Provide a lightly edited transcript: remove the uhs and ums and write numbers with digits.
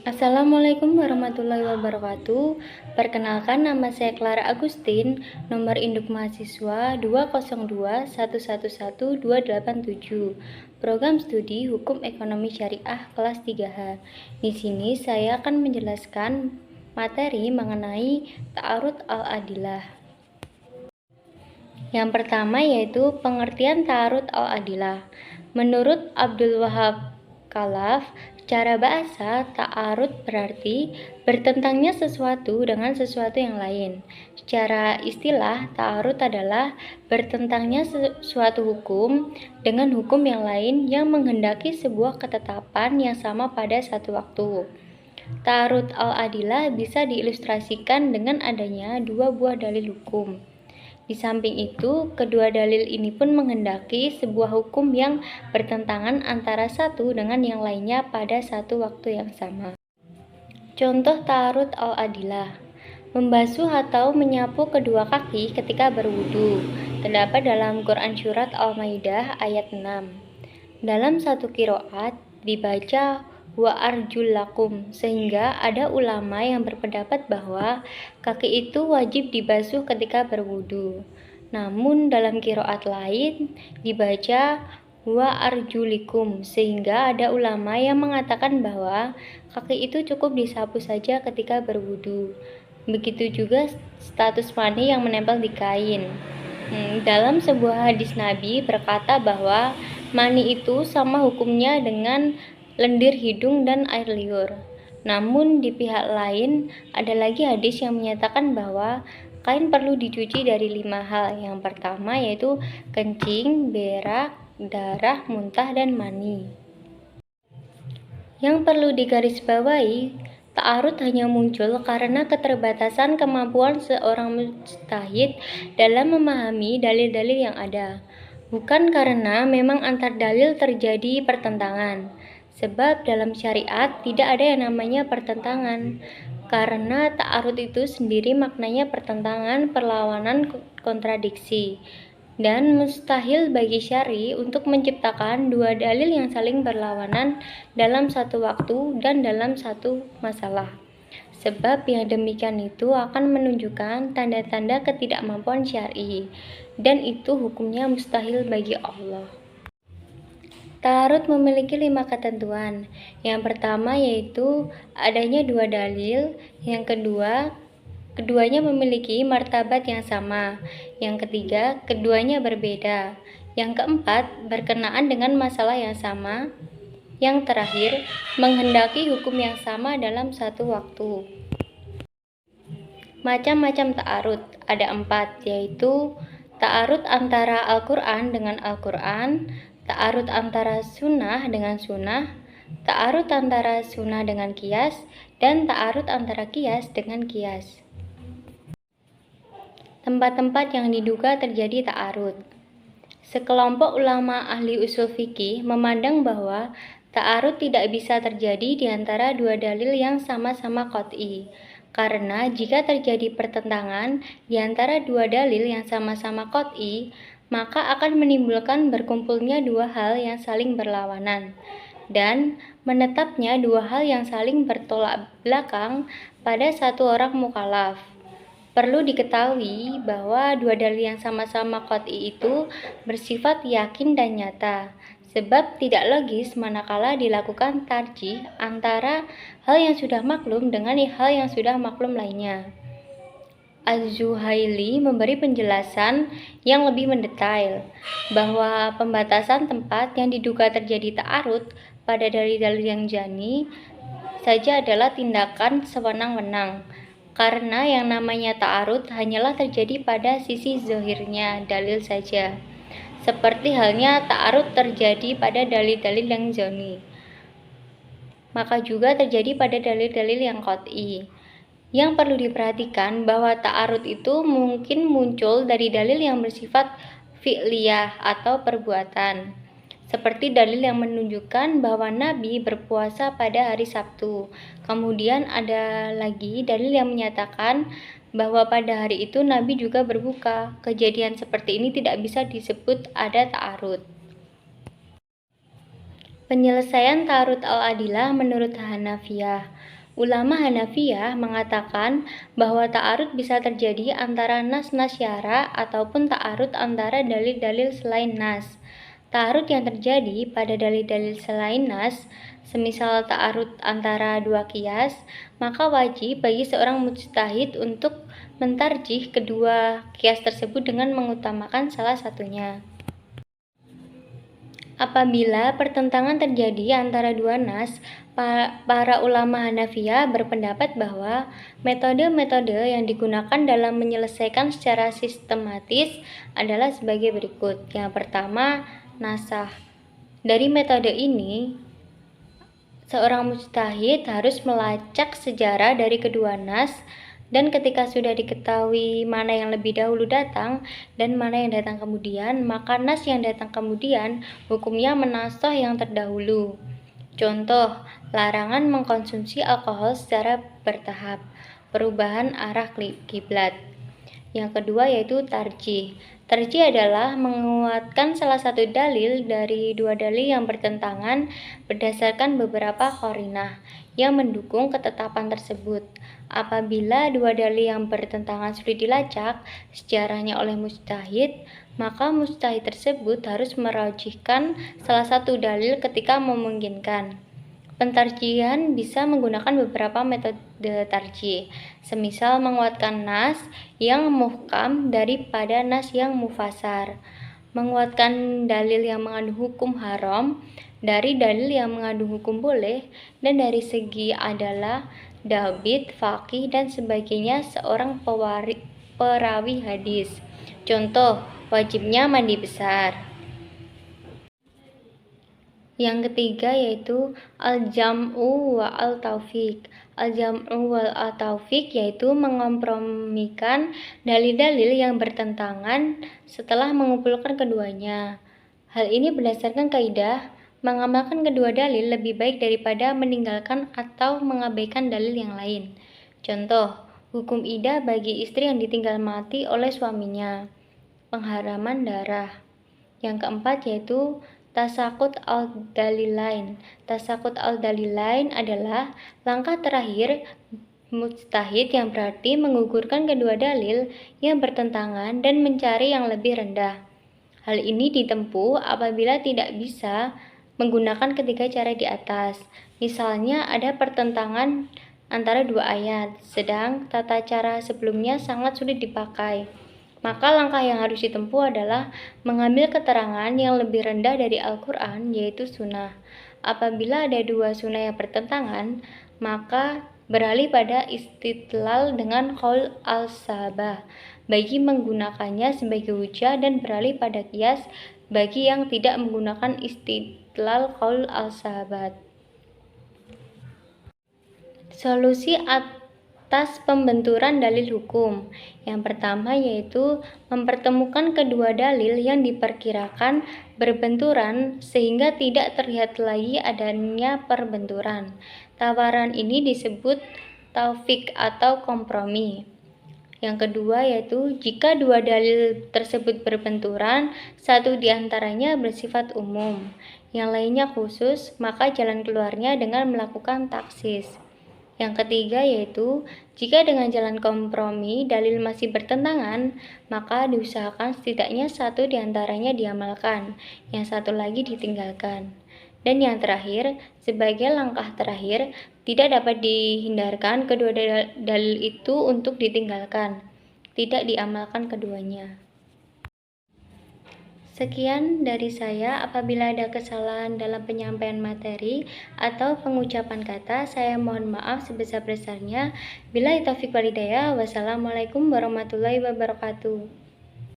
Assalamualaikum warahmatullahi wabarakatuh. Perkenalkan, nama saya Clara Agustin, nomor induk mahasiswa 202111287, program studi Hukum Ekonomi Syariah kelas 3H. Di sini saya akan menjelaskan materi mengenai ta'arud al-adilah. Yang pertama yaitu pengertian ta'arud al-adilah. Menurut Abdul Wahab Khalaf, secara bahasa, ta'arud berarti bertentangnya sesuatu dengan sesuatu yang lain. Secara istilah, ta'arud adalah bertentangnya suatu hukum dengan hukum yang lain yang menghendaki sebuah ketetapan yang sama pada satu waktu. Ta'arud al-adilah bisa diilustrasikan dengan adanya dua buah dalil hukum. Di samping itu, kedua dalil ini pun menghendaki sebuah hukum yang bertentangan antara satu dengan yang lainnya pada satu waktu yang sama. Contoh ta'arud al-adilah: membasuh atau menyapu kedua kaki ketika berwudu, terdapat dalam Quran Surat Al-Maidah ayat 6. Dalam satu qiraat dibaca wa arjulakum, sehingga ada ulama yang berpendapat bahwa kaki itu wajib dibasuh ketika berwudu. Namun dalam qiraat lain dibaca wa arjulikum, sehingga ada ulama yang mengatakan bahwa kaki itu cukup disapu saja ketika berwudu. Begitu juga status mani yang menempel di kain. Dalam sebuah hadis Nabi berkata bahwa mani itu sama hukumnya dengan lendir hidung dan air liur. Namun di pihak lain ada lagi hadis yang menyatakan bahwa kain perlu dicuci dari 5 hal. Yang pertama yaitu kencing, berak, darah, muntah, dan mani. Yang perlu digarisbawahi, ta'arud hanya muncul karena keterbatasan kemampuan seorang mujtahid dalam memahami dalil-dalil yang ada, bukan karena memang antar dalil terjadi pertentangan. Sebab dalam syariat tidak ada yang namanya pertentangan, karena ta'arud itu sendiri maknanya pertentangan, perlawanan, kontradiksi. Dan mustahil bagi syari untuk menciptakan dua dalil yang saling berlawanan dalam satu waktu dan dalam satu masalah. Sebab yang demikian itu akan menunjukkan tanda-tanda ketidakmampuan syar'i, dan itu hukumnya mustahil bagi Allah. Ta'arud memiliki 5 ketentuan. Yang pertama yaitu adanya dua dalil. Yang kedua, keduanya memiliki martabat yang sama. Yang ketiga, keduanya berbeda. Yang keempat, berkenaan dengan masalah yang sama. Yang terakhir, menghendaki hukum yang sama dalam satu waktu. Macam-macam ta'arud ada 4, yaitu ta'arud antara Al-Quran dengan Al-Quran, ta'arud antara sunnah dengan sunnah, ta'arud antara sunnah dengan qiyas, dan ta'arud antara qiyas dengan qiyas. Tempat-tempat yang diduga terjadi ta'arud. Sekelompok ulama ahli usul fikih memandang bahwa ta'arud tidak bisa terjadi di antara dua dalil yang sama-sama qat'i. Karena jika terjadi pertentangan di antara dua dalil yang sama-sama qat'i, maka akan menimbulkan berkumpulnya dua hal yang saling berlawanan dan menetapnya dua hal yang saling bertolak belakang pada satu orang mukallaf. Perlu diketahui bahwa dua dalil yang sama-sama qat'i itu bersifat yakin dan nyata, sebab tidak logis manakala dilakukan tarjih antara hal yang sudah maklum dengan hal yang sudah maklum lainnya. Az-Zuhaili memberi penjelasan yang lebih mendetail bahwa pembatasan tempat yang diduga terjadi ta'arud pada dalil-dalil yang jani saja adalah tindakan sewenang-wenang, karena yang namanya ta'arud hanyalah terjadi pada sisi zahirnya dalil saja, seperti halnya ta'arud terjadi pada dalil-dalil yang jani, maka juga terjadi pada dalil-dalil yang qat'i. Yang perlu diperhatikan bahwa ta'arud itu mungkin muncul dari dalil yang bersifat fi'liyah atau perbuatan, seperti dalil yang menunjukkan bahwa Nabi berpuasa pada hari Sabtu. Kemudian ada lagi dalil yang menyatakan bahwa pada hari itu Nabi juga berbuka. Kejadian seperti ini tidak bisa disebut ada ta'arud. Penyelesaian ta'arud al-adilah menurut Hanafiyah. Ulama Hanafiyah mengatakan bahwa ta'arud bisa terjadi antara nas-nas syara ataupun ta'arud antara dalil-dalil selain nas. Ta'arud yang terjadi pada dalil-dalil selain nas, semisal ta'arud antara dua qiyas, maka wajib bagi seorang mujtahid untuk mentarjih kedua qiyas tersebut dengan mengutamakan salah satunya. Apabila pertentangan terjadi antara dua nas, para ulama Hanafiyah berpendapat bahwa metode-metode yang digunakan dalam menyelesaikan secara sistematis adalah sebagai berikut. Yang pertama, nasah. Dari metode ini, seorang mujtahid harus melacak sejarah dari kedua nas, dan ketika sudah diketahui mana yang lebih dahulu datang dan mana yang datang kemudian, maka nas yang datang kemudian hukumnya menasakh yang terdahulu. Contoh, larangan mengkonsumsi alkohol secara bertahap, perubahan arah kiblat. Yang kedua yaitu tarjih. Tarjih adalah menguatkan salah satu dalil dari dua dalil yang bertentangan berdasarkan beberapa qarinah yang mendukung ketetapan tersebut. Apabila dua dalil yang bertentangan sudah dilacak sejarahnya oleh mujtahid, maka mujtahid tersebut harus merajihkan salah satu dalil ketika memungkinkan. Pentarjihan bisa menggunakan beberapa metode tarjih, semisal menguatkan nas yang muhkam daripada nas yang mufasar, menguatkan dalil yang mengandung hukum haram dari dalil yang mengandung hukum boleh, dan dari segi adalah dabit, faqih, dan sebagainya seorang perawi hadis. Contoh, wajibnya mandi besar. Yang ketiga yaitu al-jam'u wa al-taufiq. Al-jam'u wa al-taufiq yaitu mengompromikan dalil-dalil yang bertentangan setelah mengumpulkan keduanya. Hal ini berdasarkan kaidah mengamalkan kedua dalil lebih baik daripada meninggalkan atau mengabaikan dalil yang lain. Contoh, hukum iddah bagi istri yang ditinggal mati oleh suaminya. Pengharaman darah. Yang keempat yaitu tasakut al-dalilain. Tasakut al-dalilain adalah langkah terakhir mujtahid yang berarti menggugurkan kedua dalil yang bertentangan dan mencari yang lebih rendah. Hal ini ditempuh apabila tidak bisa menggunakan ketiga cara di atas. Misalnya ada pertentangan antara dua ayat, sedang tata cara sebelumnya sangat sulit dipakai. Maka langkah yang harus ditempuh adalah mengambil keterangan yang lebih rendah dari Al-Quran, yaitu sunnah. Apabila ada dua sunnah yang bertentangan, maka beralih pada istidlal dengan qaul al-sahabah bagi menggunakannya sebagai hujah, dan beralih pada qiyas bagi yang tidak menggunakan istidlal qaul al-sahabat. Solusi atas pembenturan dalil hukum. Yang pertama yaitu mempertemukan kedua dalil yang diperkirakan berbenturan sehingga tidak terlihat lagi adanya perbenturan. Tawaran ini disebut taufik atau kompromi. Yang kedua yaitu jika dua dalil tersebut berbenturan, satu di antaranya bersifat umum, yang lainnya khusus, maka jalan keluarnya dengan melakukan taksis. Yang ketiga yaitu jika dengan jalan kompromi dalil masih bertentangan, maka diusahakan setidaknya satu di antaranya diamalkan, yang satu lagi ditinggalkan. Dan yang terakhir, sebagai langkah terakhir, tidak dapat dihindarkan kedua dalil itu untuk ditinggalkan, tidak diamalkan keduanya. Sekian dari saya. Apabila ada kesalahan dalam penyampaian materi atau pengucapan kata, saya mohon maaf sebesar-besarnya. Billahi taufiq wal hidayah. Wassalamualaikum warahmatullahi wabarakatuh.